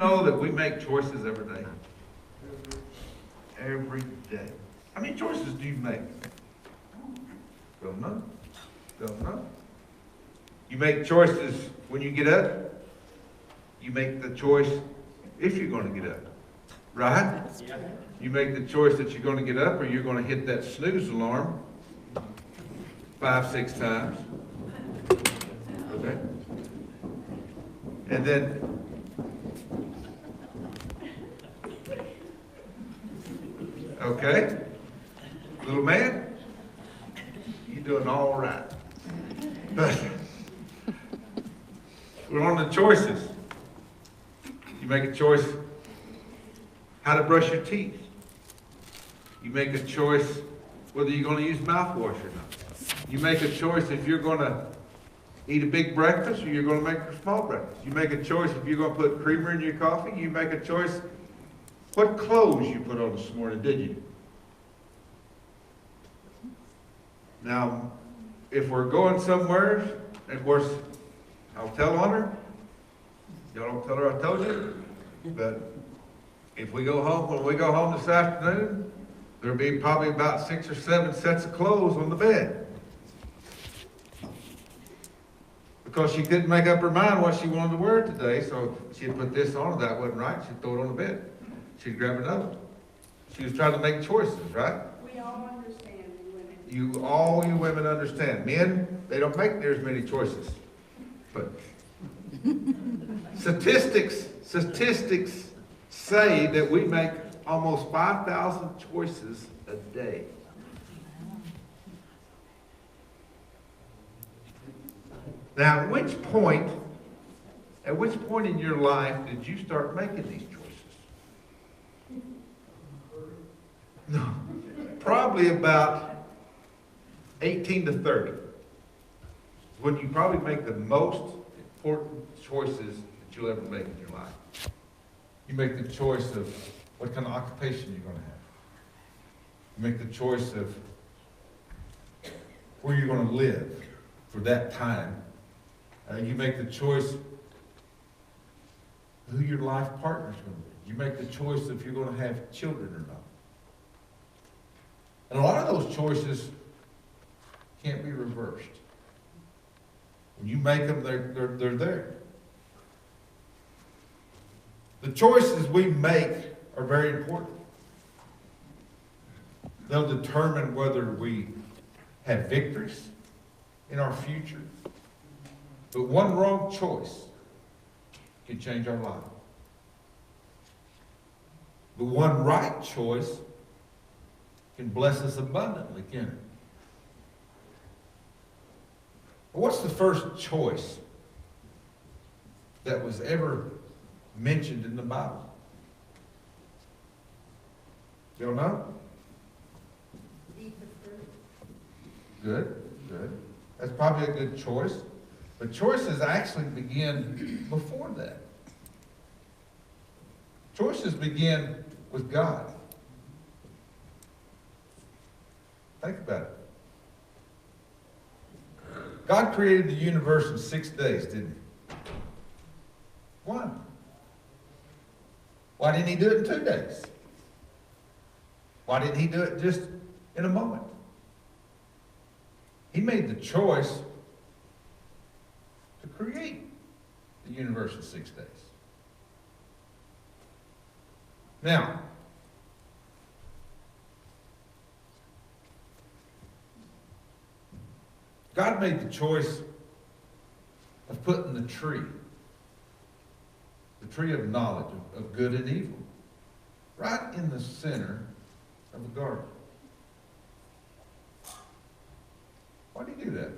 Know that we make choices every day. Every day. How many choices do you make? Don't know. Don't know. You make choices when you get up. You make the choice if you're going to get up. Right? Yeah. You make the choice that you're going to get up or you're going to hit that snooze alarm 5, 6 times. Okay? And then okay, little man, you're doing all right. But we're on the choices. You make a choice how to brush your teeth. You make a choice whether you're going to use mouthwash or not. You make a choice if you're going to eat a big breakfast or you're going to make a small breakfast. You make a choice if you're going to put creamer in your coffee. You make a choice what clothes you put on this morning, did you? Now, if we're going somewhere, of course, I'll tell on her. Y'all don't tell her I told you. But if we go home, when we go home this afternoon, there'll be probably about 6 or 7 sets of clothes on the bed. Because she couldn't make up her mind what she wanted to wear today, so she'd put this on, that wasn't right, she'd throw it on the bed. She'd grab another one. She was trying to make choices, right? We all understand, you women. All you women understand. Men, they don't make near as many choices. But statistics say that we make almost 5,000 choices a day. Now, at which point in your life did you start making these choices? No, probably about 18 to 30. When you probably make the most important choices that you'll ever make in your life. You make the choice of what kind of occupation you're going to have. You make the choice of where you're going to live for that time. You make the choice who your life partner is going to be. You make the choice if you're going to have children or not. And a lot of those choices can't be reversed. When you make them, they're there. The choices we make are very important. They'll determine whether we have victories in our future. But one wrong choice can change our life. But one right choice can bless us abundantly, can it? What's the first choice that was ever mentioned in the Bible? You don't know? Eat the fruit. Good, good. That's probably a good choice. But choices actually begin before that. Choices begin with God. Think about it. God created the universe in 6 days, didn't he? Why? Why didn't he do it in 2 days? Why didn't he do it just in a moment? He made the choice to create the universe in 6 days. Now, God made the choice of putting the tree of knowledge of good and evil, right in the center of the garden. Why did he do that?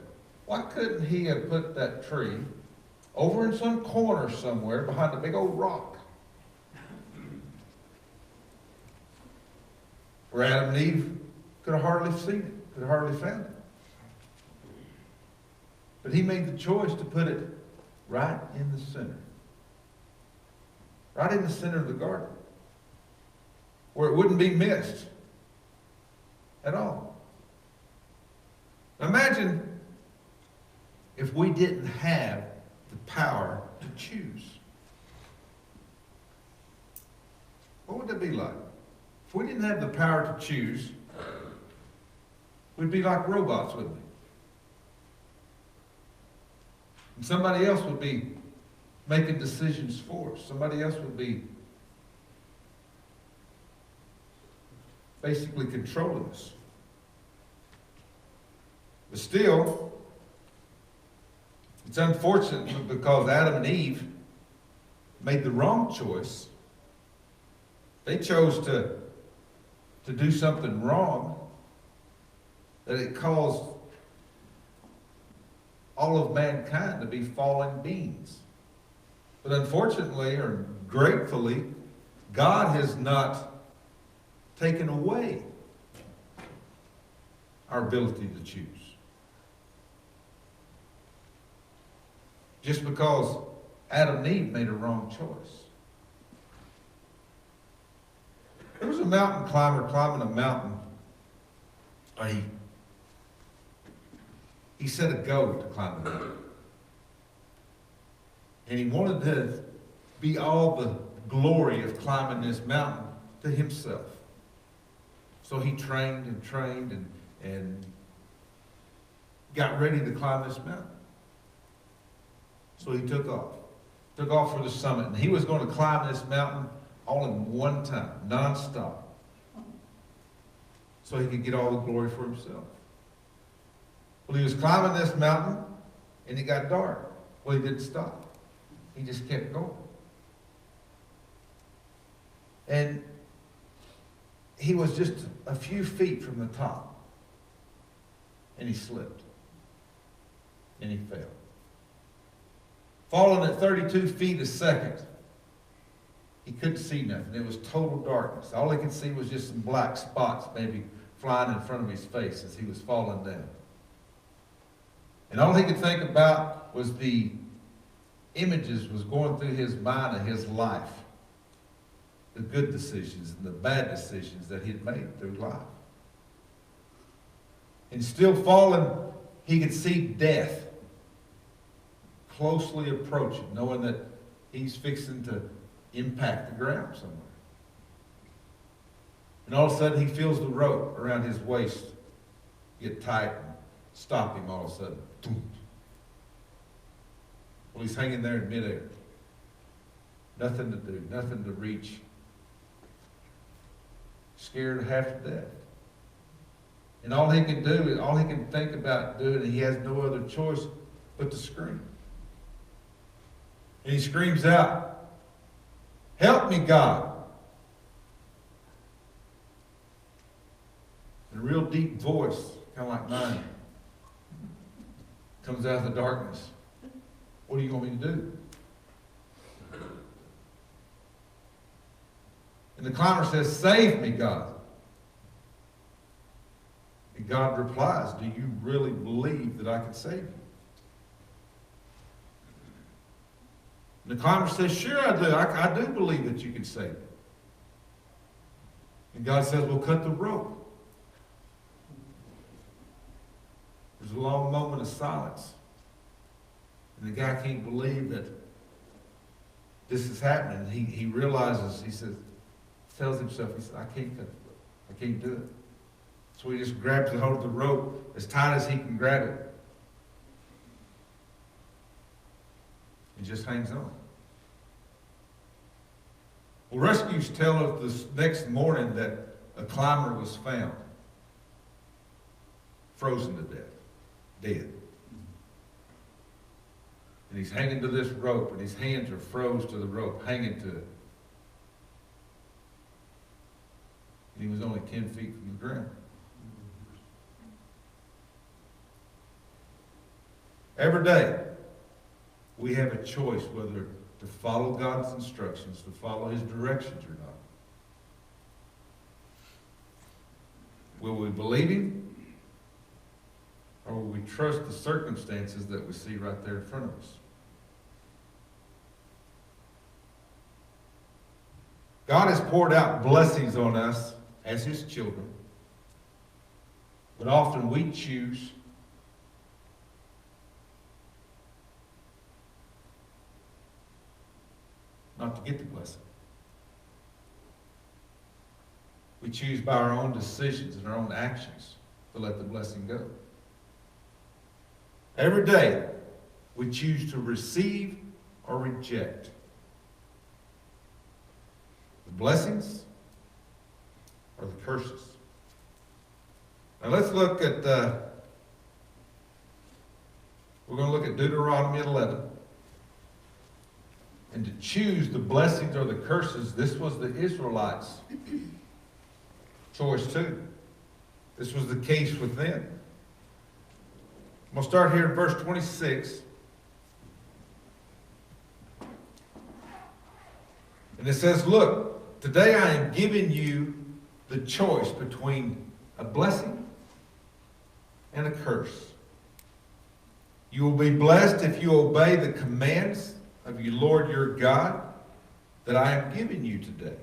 Why couldn't he have put that tree over in some corner somewhere behind a big old rock? Where Adam and Eve could have hardly seen it, could have hardly found it. But he made the choice to put it right in the center. Right in the center of the garden. Where it wouldn't be missed at all. Imagine if we didn't have the power to choose. What would it be like? If we didn't have the power to choose, we'd be like robots, wouldn't we? And somebody else would be making decisions for us. Somebody else would be basically controlling us. But still, it's unfortunate because Adam and Eve made the wrong choice. They chose to do something wrong, that it caused all of mankind to be fallen beings. But unfortunately, or gratefully, God has not taken away our ability to choose. Just because Adam and Eve made a wrong choice. There was a mountain climber climbing a mountain. He set a goal to climb a mountain. And he wanted to be all the glory of climbing this mountain to himself. So he trained and trained and got ready to climb this mountain. So he took off. Took off for the summit. And he was going to climb this mountain all in one time, nonstop. So he could get all the glory for himself. Well, he was climbing this mountain and it got dark. Well, he didn't stop. He just kept going. And he was just a few feet from the top. And he slipped. And he fell. Falling at 32 feet a second. He couldn't see nothing. It was total darkness. All he could see was just some black spots maybe flying in front of his face as he was falling down. And all he could think about was the images was going through his mind of his life. The good decisions and the bad decisions that he'd made through life. And still falling, he could see death closely approaching, knowing that he's fixing to impact the ground somewhere. And all of a sudden he feels the rope around his waist get tight and stop him all of a sudden. Well, he's hanging there in midair. Nothing to do, nothing to reach. Scared half to death. And all he can do, all he can think about doing, he has no other choice but to scream. And he screams out, "Help me, God." And a real deep voice, kind of like mine, comes out of the darkness. "What do you want me to do?" And the climber says, "Save me, God." And God replies, "Do you really believe that I can save you?" And the climber says, "Sure I do. I do believe that you can save me." And God says, "Well, cut the rope." There's a long moment of silence. And the guy can't believe that this is happening. He realizes, he says, tells himself, he says, "I can't cut the rope. I can't do it." So he just grabs the hold of the rope as tight as he can grab it. He just hangs on. Well, rescues tell us this next morning that a climber was found, frozen to death, dead. And he's hanging to this rope, and his hands are froze to the rope, hanging to it. And he was only 10 feet from the ground. Every day, we have a choice whether to follow God's instructions, to follow His directions or not. Will we believe Him? Or will we trust the circumstances that we see right there in front of us? God has poured out blessings on us as His children, but often we choose not to get the blessing. choose by our own decisions and our own actions to let the blessing go. Every day, we choose to receive or reject the blessings or the curses. Now let's look at, we're going to look at Deuteronomy 11. And to choose the blessings or the curses, this was the Israelites' choice too. This was the case with them. I'm going to start here in verse 26. And it says, look, today I am giving you the choice between a blessing and a curse. You will be blessed if you obey the commands of your Lord your God that I am giving you today.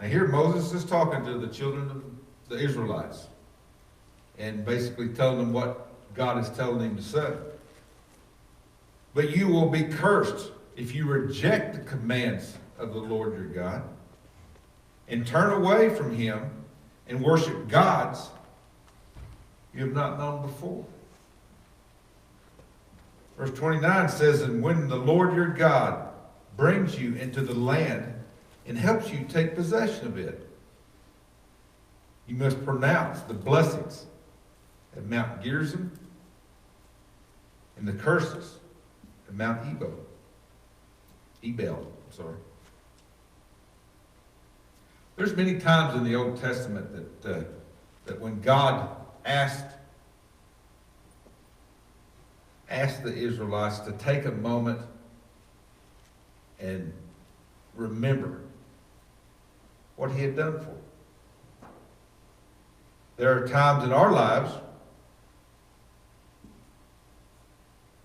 Now here Moses is talking to the children of the Israelites and basically telling them what God is telling him to say. But you will be cursed if you reject the commands of the Lord your God and turn away from him and worship gods you have not known before. Verse 29 says, and when the Lord your God brings you into the land and helps you take possession of it, you must pronounce the blessings at Mount Gerizim and the curses at Mount Ebal. There's many times in the Old Testament that when God asked the Israelites to take a moment and remember what he had done for them. There are times in our lives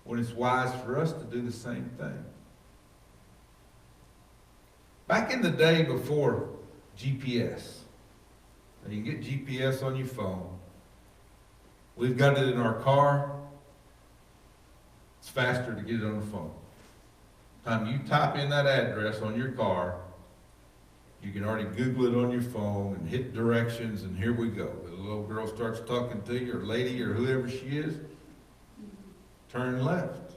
when it's wise for us to do the same thing. Back in the day before GPS, and you get GPS on your phone, we've got it in our car. It's faster to get it on the phone. Time you type in that address on your car, you can already Google it on your phone and hit directions, and here we go. The little girl starts talking to you, or lady, or whoever she is. Turn left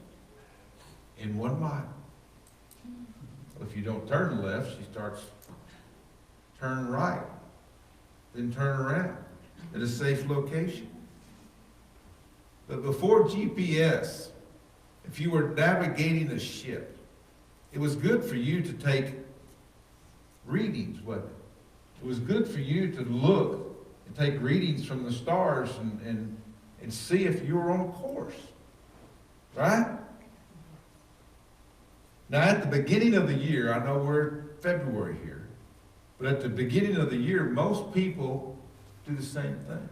in 1 mile. If you don't turn left, she starts turn right, then turn around at a safe location. But before GPS, if you were navigating a ship, it was good for you to take readings with it. It was good for you to look and take readings from the stars and see if you were on course. Right? Now at the beginning of the year, I know we're February here, but at the beginning of the year, most people do the same thing.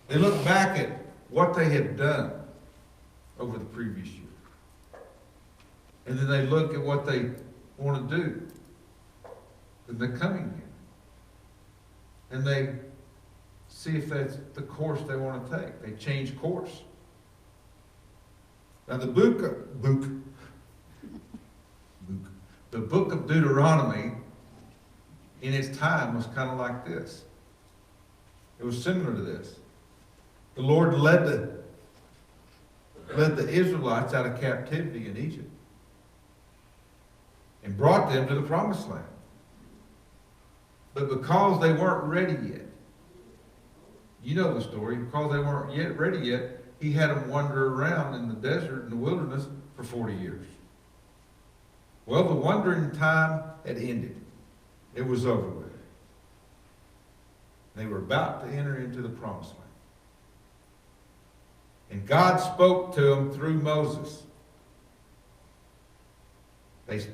They look back at what they had done over the previous year. And then they look at what they want to do in the coming year. And they see if that's the course they want to take. They change course. Now the book of Deuteronomy in its time was kind of like this. It was similar to this. The Lord led the Israelites out of captivity in Egypt and brought them to the promised land. But because they weren't ready yet, you know the story, because they weren't yet ready yet, he had them wander around in the desert, in the wilderness, for 40 years. Well, the wandering time had ended. It was over with. They were about to enter into the promised land. And God spoke to them through Moses.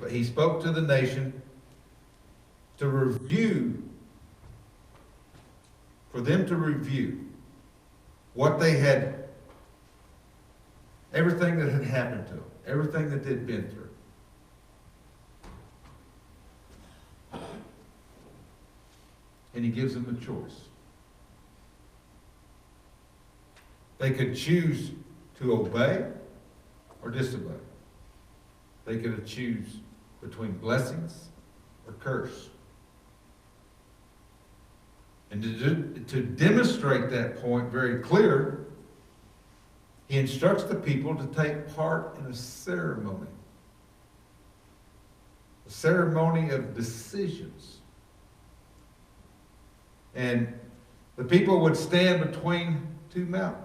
He spoke to the nation to review, for them to review what they had, everything that had happened to them, everything that they'd been through. And he gives them a choice. They could choose to obey or disobey. They could choose between blessings or curse. And to demonstrate that point very clear, he instructs the people to take part in a ceremony of decisions. And the people would stand between two mountains.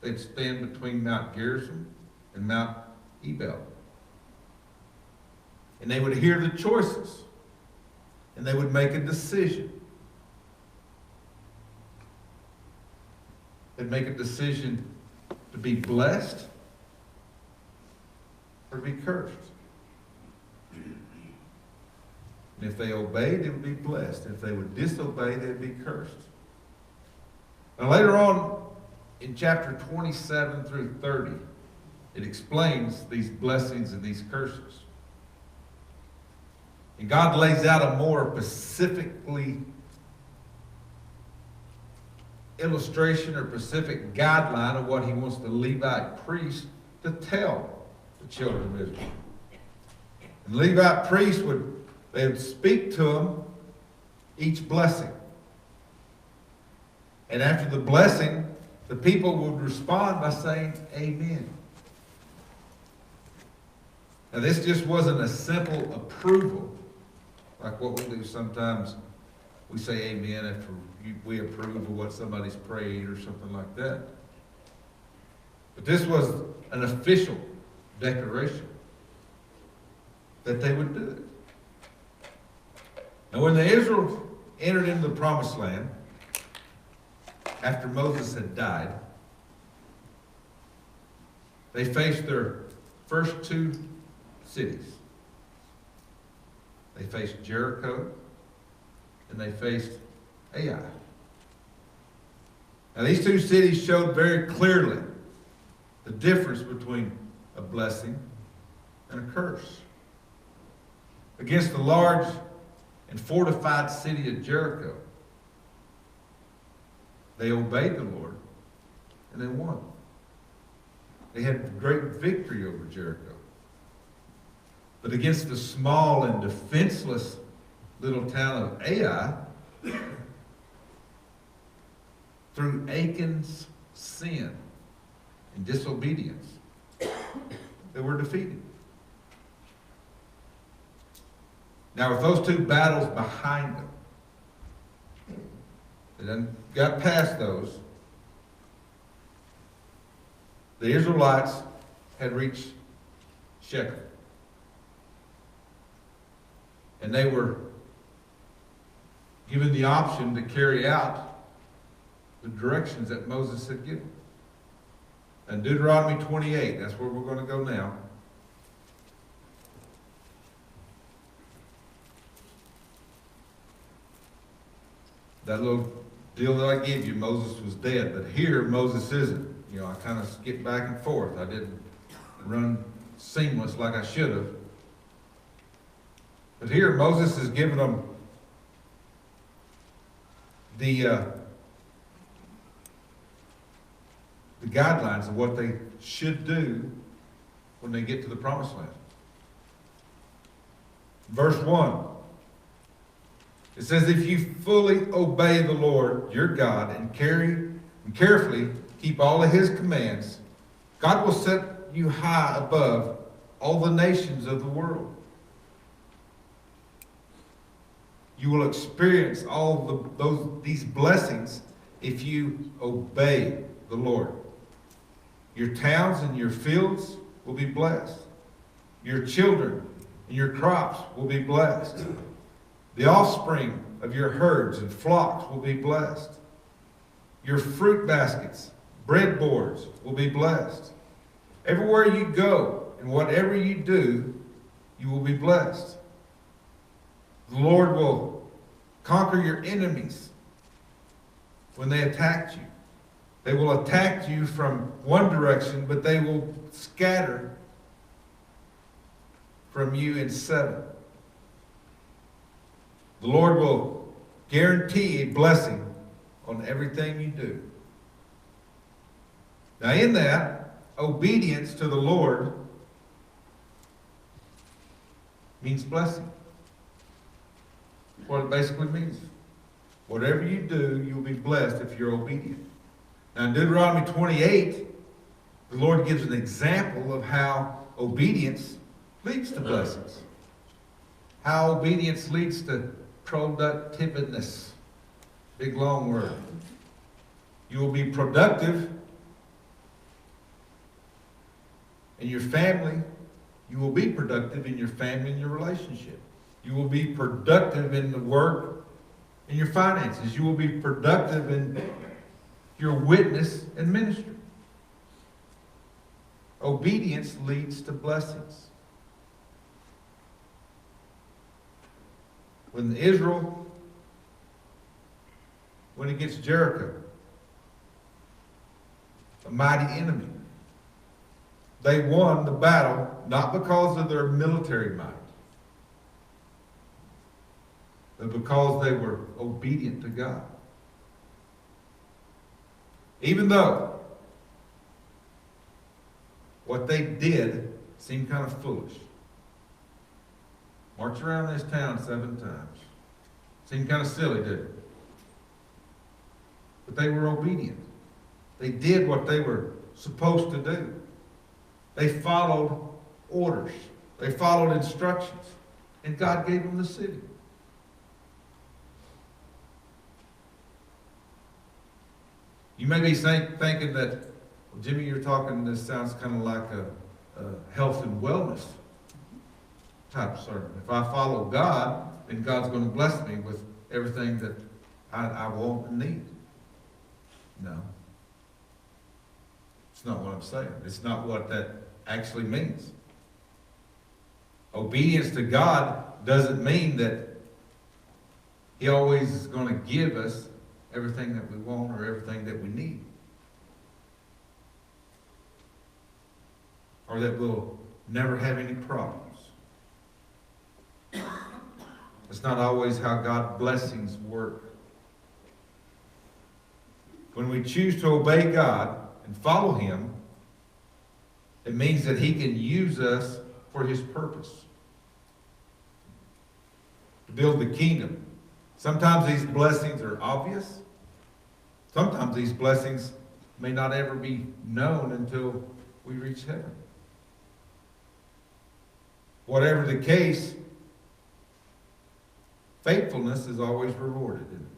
They'd stand between Mount Gerizim and Mount Ebal. And they would hear the choices. And they would make a decision. They'd make a decision to be blessed or be cursed. And if they obeyed, they would be blessed. If they would disobey, they'd be cursed. Now later on in chapter 27 through 30, it explains these blessings and these curses. And God lays out a more specifically illustration or specific guideline of what he wants the Levite priest to tell the children of Israel. And the Levite priest would speak to them each blessing. And after the blessing, the people would respond by saying, Amen. Now this just wasn't a simple approval, like what we do sometimes. We say amen after we approve of what somebody's prayed or something like that. But this was an official declaration that they would do it. Now when the Israel entered into the promised land, after Moses had died, they faced their first two cities. They faced Jericho and they faced Ai. Now these two cities showed very clearly the difference between a blessing and a curse. Against the large and fortified city of Jericho, they obeyed the Lord and they won. They had great victory over Jericho. But against the small and defenseless little town of Ai, through Achan's sin and disobedience, they were defeated. Now, with those two battles behind them, they then got past those, the Israelites had reached Shechem. And they were given the option to carry out the directions that Moses had given. And Deuteronomy 28, that's where we're going to go now. That little deal that I gave you, Moses was dead, but here Moses isn't. You know, I kind of skipped back and forth. I didn't run seamless like I should have. But here Moses is giving them the guidelines of what they should do when they get to the promised land. Verse 1. It says, if you fully obey the Lord your God and carefully keep all of his commands, God will set you high above all the nations of the world. You will experience all these blessings if you obey the Lord. Your towns and your fields will be blessed. Your children and your crops will be blessed. The offspring of your herds and flocks will be blessed. Your fruit baskets, breadboards will be blessed. Everywhere you go and whatever you do, you will be blessed. The Lord will conquer your enemies when they attack you. They will attack you from one direction, but they will scatter from you in seven. The Lord will guarantee a blessing on everything you do. Now in that, obedience to the Lord means blessing. That's what it basically means. Whatever you do, you'll be blessed if you're obedient. Now in Deuteronomy 28, the Lord gives an example of how obedience leads to blessings. How obedience leads to productiveness. Big long word. You will be productive in your family. You will be productive in your family and your relationship. You will be productive in the work, in your finances. You will be productive in your witness and ministry. Obedience leads to blessings. When Israel went against Jericho, a mighty enemy, they won the battle not because of their military might, but because they were obedient to God. Even though what they did seemed kind of foolish. March around this town 7 times. Seemed kind of silly, didn't it? But they were obedient. They did what they were supposed to do. They followed orders. They followed instructions. And God gave them the city. You may be thinking that, well, Jimmy, you're talking, this sounds kind of like a health and wellness type of sermon. If I follow God, then God's going to bless me with everything that I want and need. No. It's not what I'm saying. It's not what that actually means. Obedience to God doesn't mean that He always is going to give us everything that we want or everything that we need. Or that we'll never have any problems. It's not always how God's blessings work. When we choose to obey God and follow Him, it means that He can use us for His purpose. To build the kingdom. Sometimes these blessings are obvious. Sometimes these blessings may not ever be known until we reach heaven. Whatever the case, faithfulness is always rewarded, isn't it?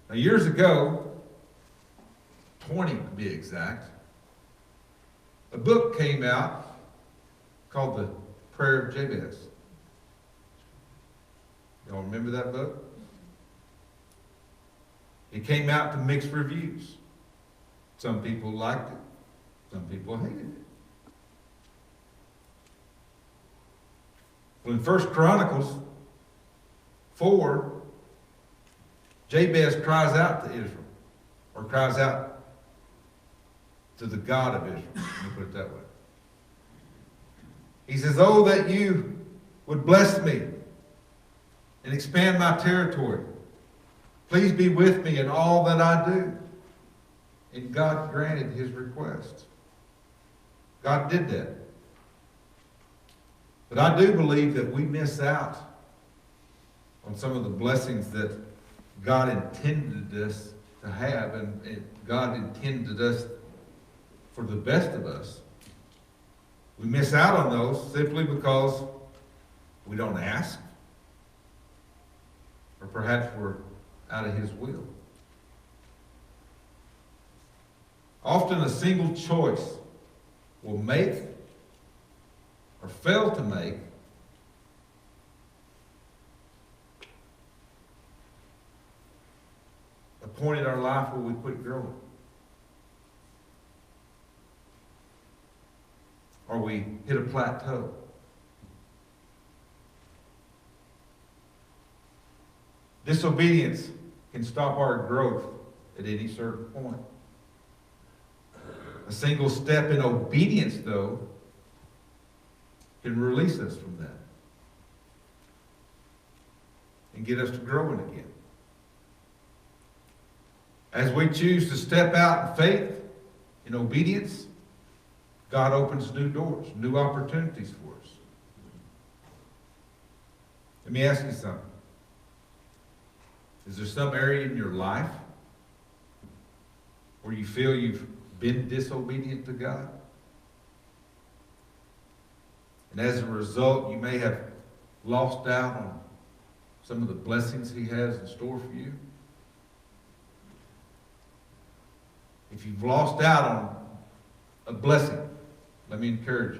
Now, years ago, 20 to be exact, a book came out called The Prayer of Jabez. Y'all remember that book? It came out to mixed reviews. Some people liked it. Some people hated it. Well, in 1 Chronicles 4, Jabez cries out to Israel, or cries out to the God of Israel. Let me put it that way. He says, "Oh, that you would bless me and expand my territory. Please be with me in all that I do." And God granted his request. God did that. But I do believe that we miss out on some of the blessings that God intended us to have, and God intended us for the best of us. We miss out on those simply because we don't ask, or perhaps we're out of his will. Often a single choice will make or fail to make a point in our life where we quit growing. Or we hit a plateau. Disobedience can stop our growth at any certain point. A single step in obedience, though, can release us from that and get us to growing again. As we choose to step out in faith, in obedience, God opens new doors, new opportunities for us. Let me ask you something. Is there some area in your life where you feel you've been disobedient to God? And as a result, you may have lost out on some of the blessings He has in store for you. If you've lost out on a blessing, let me encourage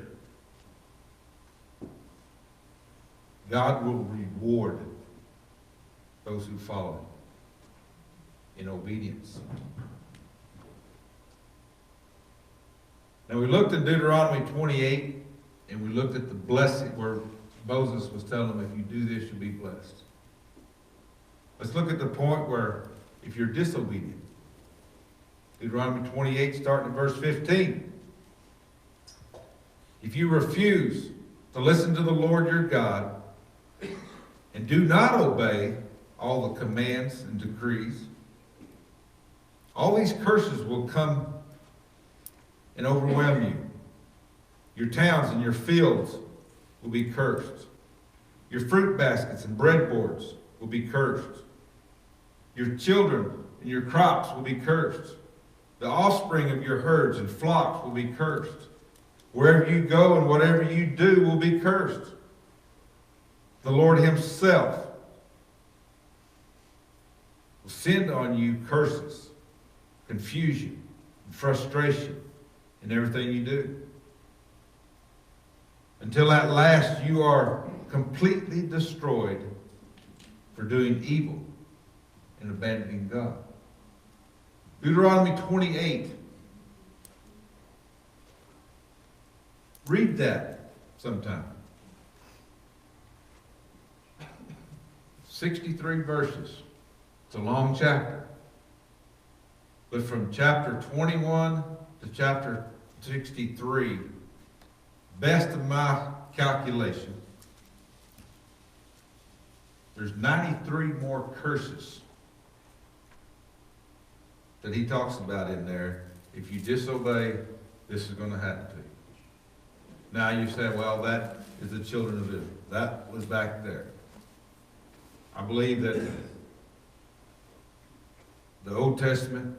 you. God will reward those who follow Him in obedience. Now we looked in Deuteronomy 28, and we looked at the blessing where Moses was telling them, if you do this, you'll be blessed. Let's look at the point where if you're disobedient. Deuteronomy 28, starting at verse 15. If you refuse to listen to the Lord your God and do not obey all the commands and decrees, all these curses will come and overwhelm you. Your towns and your fields will be cursed. Your fruit baskets and breadboards will be cursed. Your children and your crops will be cursed. The offspring of your herds and flocks will be cursed. Wherever you go and whatever you do will be cursed. The Lord Himself will send on you curses, confusion, and frustration in everything you do. Until at last you are completely destroyed for doing evil and abandoning God. Deuteronomy 28. Read that sometime. 63 verses. It's a long chapter. But from chapter 21 to chapter 63, best of my calculation, there's 93 more curses that he talks about in there. If you disobey, this is going to happen to you. Now you say, well, that is the children of Israel. That was back there. I believe that the Old Testament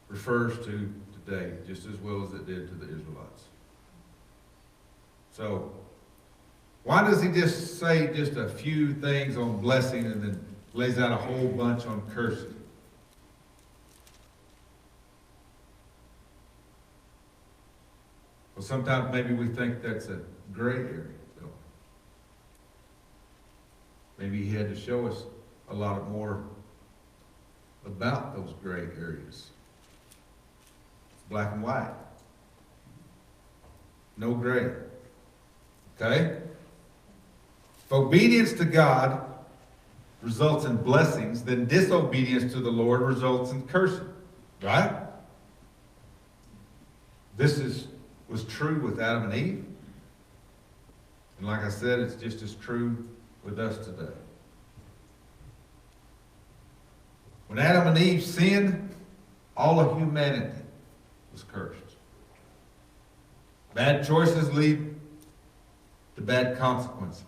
refers to today just as well as it did to the Israelites. So, why does he just say just a few things on blessing and then lays out a whole bunch on cursing? Well, sometimes maybe we think that's a gray area, though. Maybe he had to show us a lot more about those gray areas. Black and white. No gray. Okay? If obedience to God results in blessings, then disobedience to the Lord results in cursing. Right? This was true with Adam and Eve. And like I said, it's just as true with us today. When Adam and Eve sinned, all of humanity was cursed. Bad choices lead to bad consequences.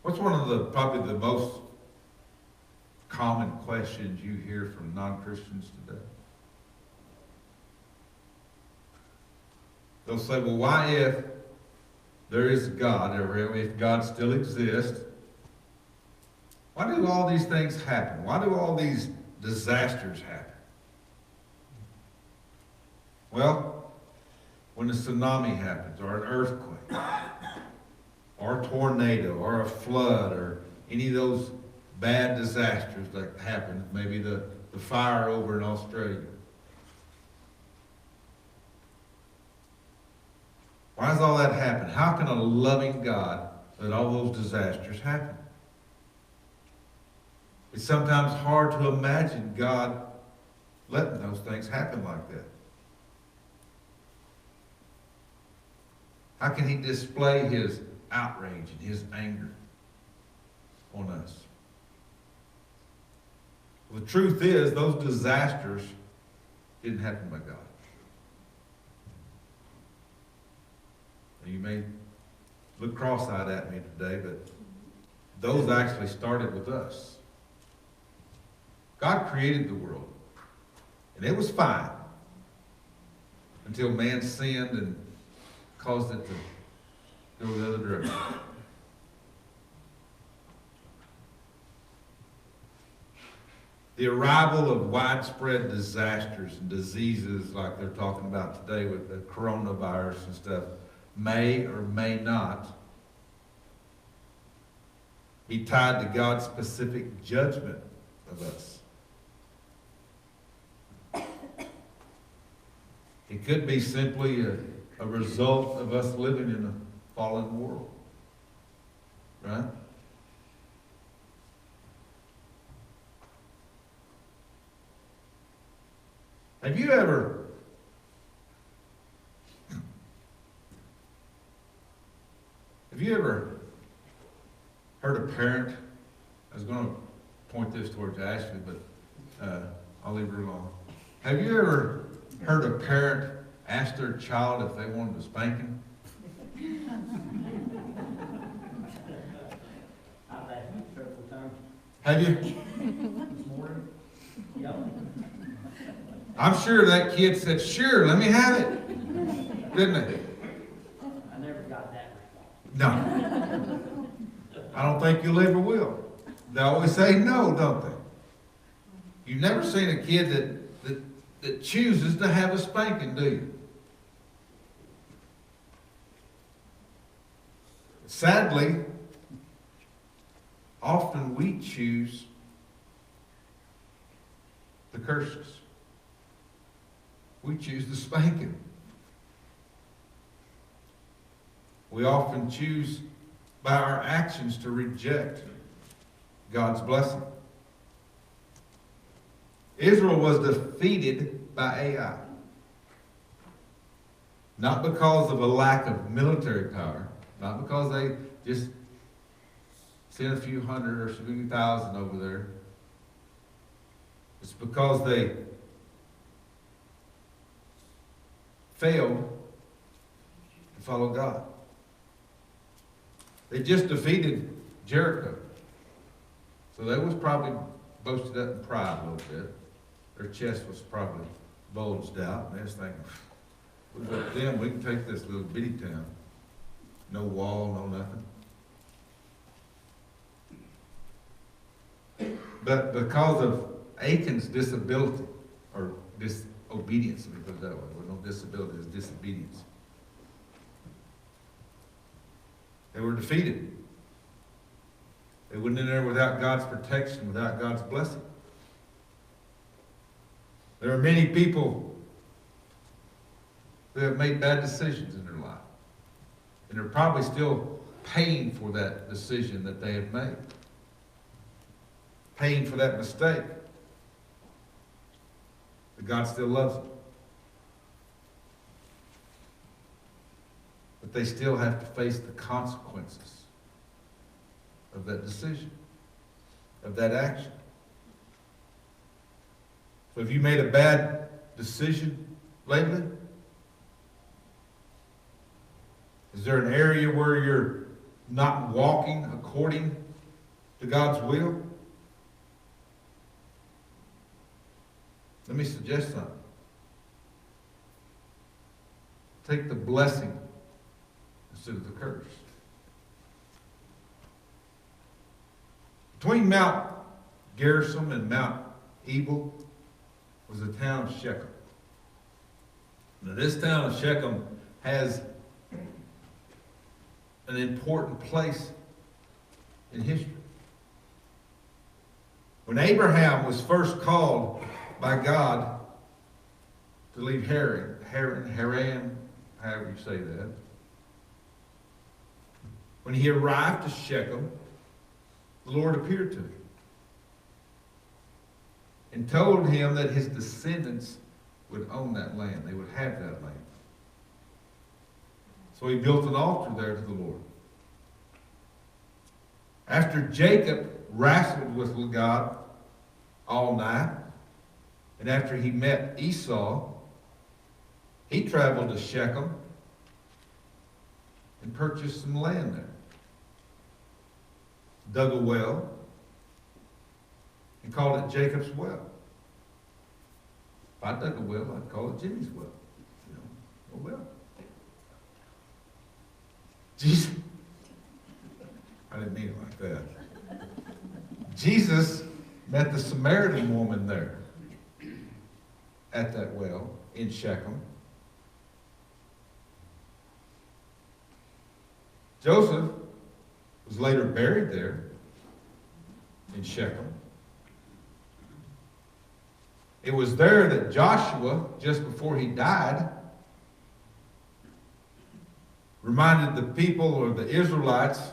What's one of probably the most common questions you hear from non-Christians today? They'll say, well, why if there is God, or if God still exists, why do all these things happen? Why do all these disasters happen? Well, when a tsunami happens, or an earthquake, or a tornado, or a flood, or any of those bad disasters that happen, maybe the fire over in Australia. Why does all that happen? How can a loving God let all those disasters happen? It's sometimes hard to imagine God letting those things happen like that. How can he display his outrage and his anger on us? Well, the truth is, those disasters didn't happen by God. You may look cross-eyed at me today, but those actually started with us. God created the world, and it was fine until man sinned and caused it to go the other direction. The arrival of widespread disasters and diseases like they're talking about today with the coronavirus and stuff may or may not be tied to God's specific judgment of us. It could be simply a result of us living in a fallen world. Right? Have you ever heard a parent? I was going to point this towards Ashley, but I'll leave her alone. Have you ever heard a parent ask their child if they wanted to spank him? I've asked him several times Have you? this morning. Yep. I'm sure that kid said, "Sure, let me have it." Didn't it? I never got that response. No. I don't think you'll ever will. They always say no, don't they? You've never seen a kid that chooses to have a spanking, do you? Sadly, often we choose the curses. We choose the spanking. We often choose by our actions to reject God's blessing. Israel was defeated by Ai. Not because of a lack of military power, not because they just sent a few hundred or a few thousand over there. It's because they failed to follow God. They just defeated Jericho. So they was probably boasted up in pride a little bit. Their chest was probably bulged out. And they was thinking, we got them, we can take this little bitty town. No wall, no nothing. But because of Achan's disability, or disobedience, let me put it that way. Well, no disability, it's disobedience. They were defeated. They went in there without God's protection, without God's blessing. There are many people that have made bad decisions in their life. And they're probably still paying for that decision that they have made. Paying for that mistake. But God still loves them. But they still have to face the consequences of that decision, of that action. So have you made a bad decision lately? Is there an area where you're not walking according to God's will? Let me suggest something. Take the blessing instead of the curse. Between Mount Gerizim and Mount Ebal was the town of Shechem. Now, this town of Shechem has an important place in history. When Abraham was first called by God to leave Haran, however you say that, when he arrived to Shechem, the Lord appeared to him and told him that his descendants would own that land. They would have that land. So he built an altar there to the Lord. After Jacob wrestled with God all night, and after he met Esau, he traveled to Shechem and purchased some land there. Dug a well and called it Jacob's well. If I dug a well, I'd call it Jimmy's well. You know, a well. Jesus, I didn't mean it like that. Jesus met the Samaritan woman there at that well in Shechem. Joseph was later buried there in Shechem. It was there that Joshua, just before he died, reminded the people or the Israelites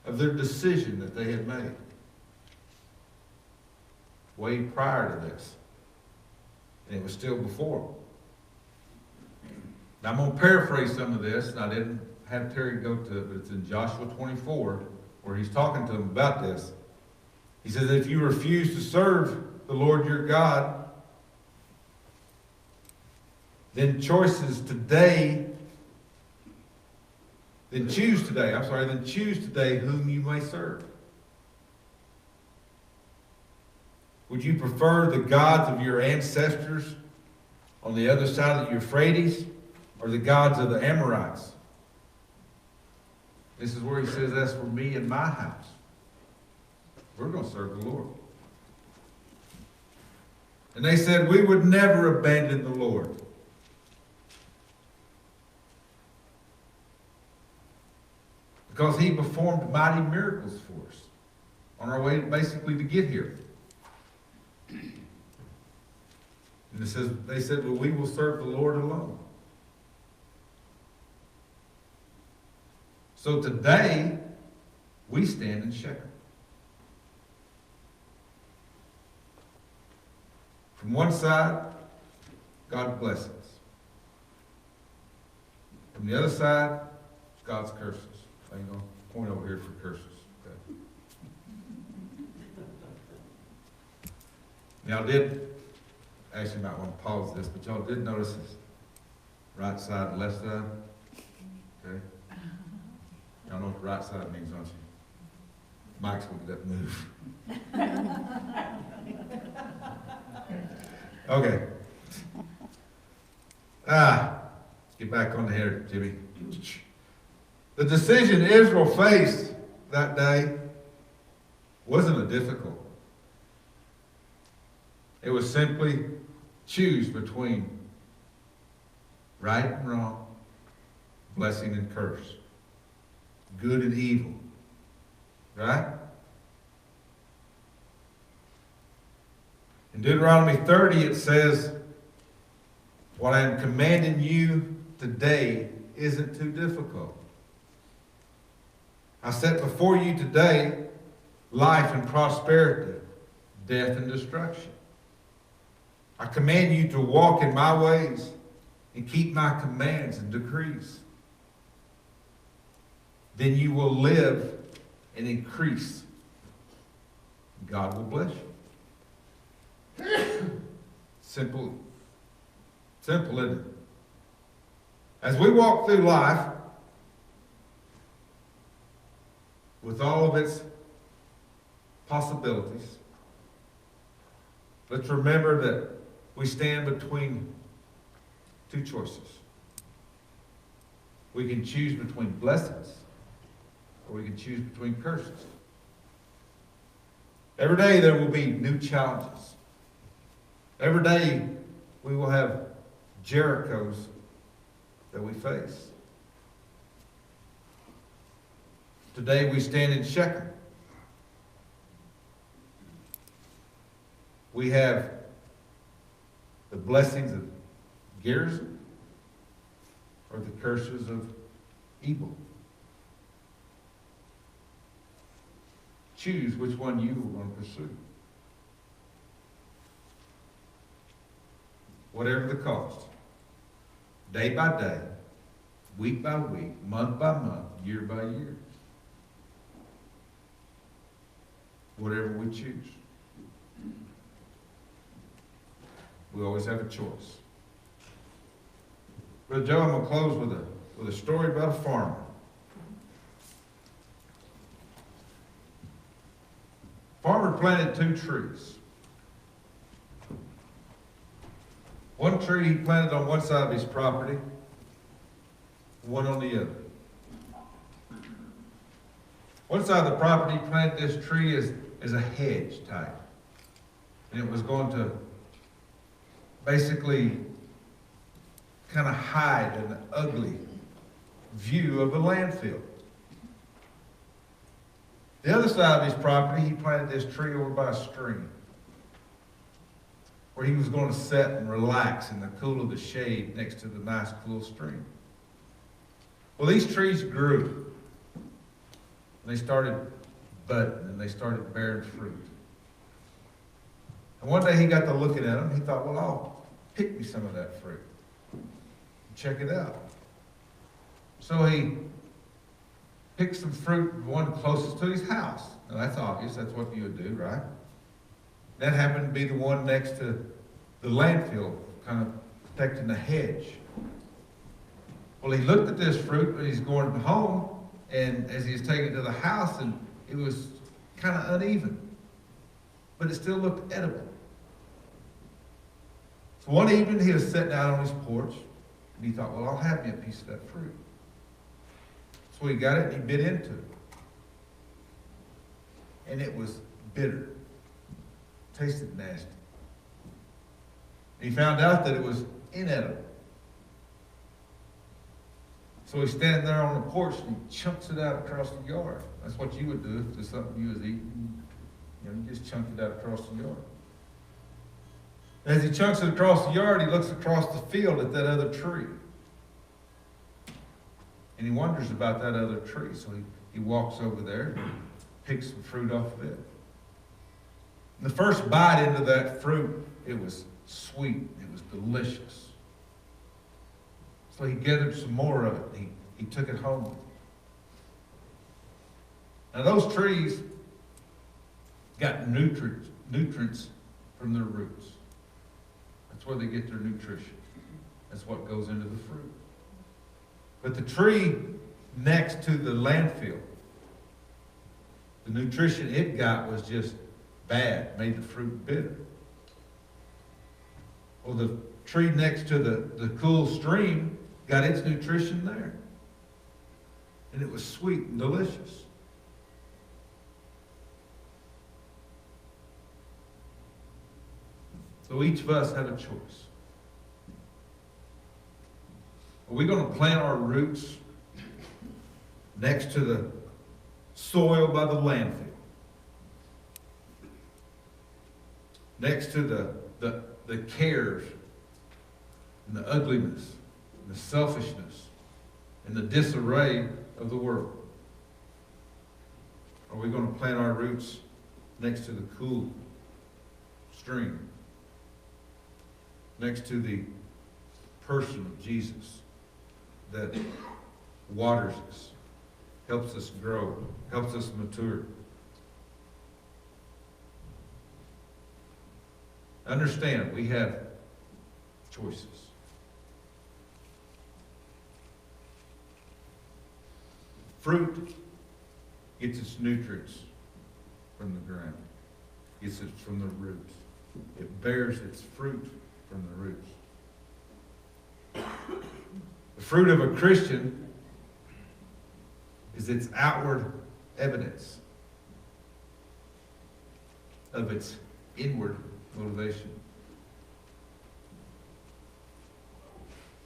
of their decision that they had made way prior to this. And it was still before them. Now I'm going to paraphrase some of this, and I didn't have Terry go to it, but it's in Joshua 24, where he's talking to them about this. He says, if you refuse to serve the Lord your God, then choose today whom you may serve. Would you prefer the gods of your ancestors on the other side of the Euphrates, or the gods of the Amorites? This is where he says, as for me and my house, we're going to serve the Lord. And they said, we would never abandon the Lord. Because he performed mighty miracles for us on our way basically to get here. And it says, they said, well, we will serve the Lord alone. So today, we stand in Shechem. From one side, God's blessings. From the other side, God's curses. I'm going to point over here for curses. Okay. Now, actually, you might want to pause this, but y'all did notice this right side and left side? Okay. Y'all know what the right side means, don't you? Mike's going to get up and move. Okay. Get back on the head, Jimmy. The decision Israel faced that day wasn't a difficult. It was simply choose between right and wrong, blessing and curse, good and evil. Right? In Deuteronomy 30 it says, what I am commanding you today isn't too difficult. I set before you today life and prosperity, death and destruction. I command you to walk in my ways and keep my commands and decrees. Then you will live and increase. God will bless you. Simple. Simple, isn't it? As we walk through life, with all of its possibilities, let's remember that we stand between two choices. We can choose between blessings, or we can choose between curses. Every day there will be new challenges. Every day we will have Jerichos that we face. Today we stand in Shechem. We have the blessings of Gerizim or the curses of evil. Choose which one you are going to pursue. Whatever the cost. Day by day, week by week, month by month, year by year. Whatever we choose. We always have a choice. Brother Joe, I'm going to close with a with a story about a farmer. Farmer planted 2 trees. One tree he planted on one side of his property, one on the other. One side of the property he planted this tree as a hedge type. And it was going to basically kind of hide an ugly view of a landfill. The other side of his property, he planted this tree over by a stream where he was going to sit and relax in the cool of the shade next to the nice cool stream. Well, these trees grew. They started budding and they started bearing fruit. And one day he got to looking at them. He thought, well, I'll pick me some of that fruit. Check it out. So he picked some fruit, one closest to his house. Now that's obvious. That's what you would do, right? That happened to be the one next to the landfill, kind of protecting the hedge. Well, he looked at this fruit when he's going home, and as he was taking it to the house, and it was kind of uneven, but it still looked edible. So one evening he was sitting out on his porch, and he thought, well, I'll have me a piece of that fruit. So he got it and he bit into it. And it was bitter. Tasted nasty. And he found out that it was inedible. So he's standing there on the porch and he chunks it out across the yard. That's what you would do if there's something you was eating. You know, you just chunk it out across the yard. As he chunks it across the yard, he looks across the field at that other tree. And he wonders about that other tree. So he walks over there and picks some fruit off of it. And the first bite into that fruit, it was sweet. It was delicious. So he gathered some more of it. He took it home with him. Now those trees got nutrients from their roots. That's where they get their nutrition. That's what goes into the fruit. But the tree next to the landfill, the nutrition it got was just bad, made the fruit bitter. Well, the tree next to the cool stream got its nutrition there. And it was sweet and delicious. So each of us have a choice. Are we going to plant our roots next to the soil by the landfill? Next to the cares and the ugliness and the selfishness and the disarray of the world? Are we going to plant our roots next to the cool stream? Next to the person of Jesus that waters us, helps us grow, helps us mature. Understand, we have choices. Fruit gets its nutrients from the ground, gets it from the roots. It bears its fruit from the roots. The fruit of a Christian is its outward evidence of its inward motivation.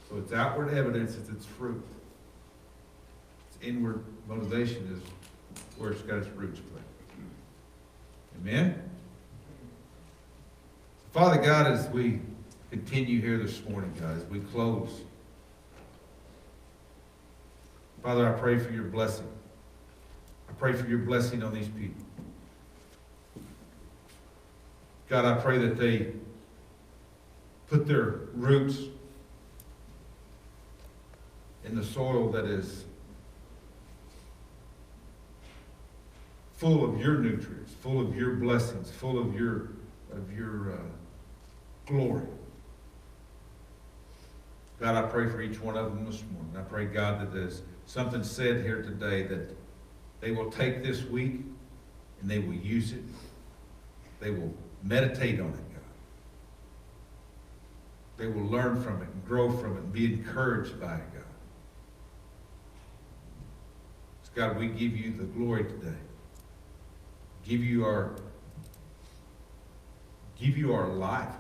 So its outward evidence is its fruit. Its inward motivation is where it's got its roots planted. Amen? Father God, as we continue here this morning, God, as we close, Father, I pray for your blessing. I pray for your blessing on these people. God, I pray that they put their roots in the soil that is full of your nutrients, full of your blessings, full of your glory. God, I pray for each one of them this morning. I pray, God, that there's something said here today that they will take this week and they will use it. They will meditate on it, God. They will learn from it and grow from it and be encouraged by it, God. So God, we give you the glory today. Give you our life, God.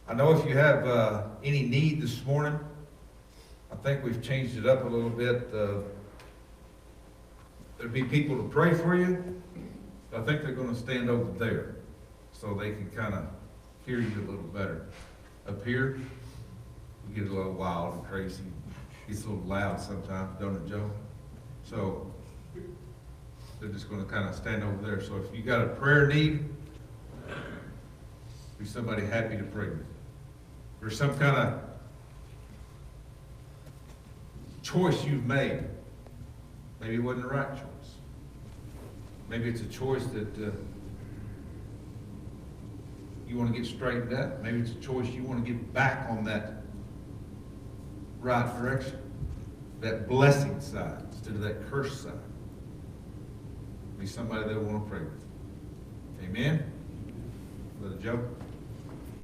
I know if you have any need this morning, I think we've changed it up a little bit. There'll be people to pray for you. I think they're going to stand over there so they can kind of hear you a little better. Up here, we get a little wild and crazy. It's a little loud sometimes, don't it, Joe? So they're just going to kind of stand over there. So if you got a prayer need, be somebody happy to pray with you. There's some kind of choice you've made. Maybe it wasn't the right choice. Maybe it's a choice that you want to get straightened up. Maybe it's a choice you want to get back on that right direction. That blessing side instead of that curse side. Be somebody that will want to pray with you. Amen? Brother Joe?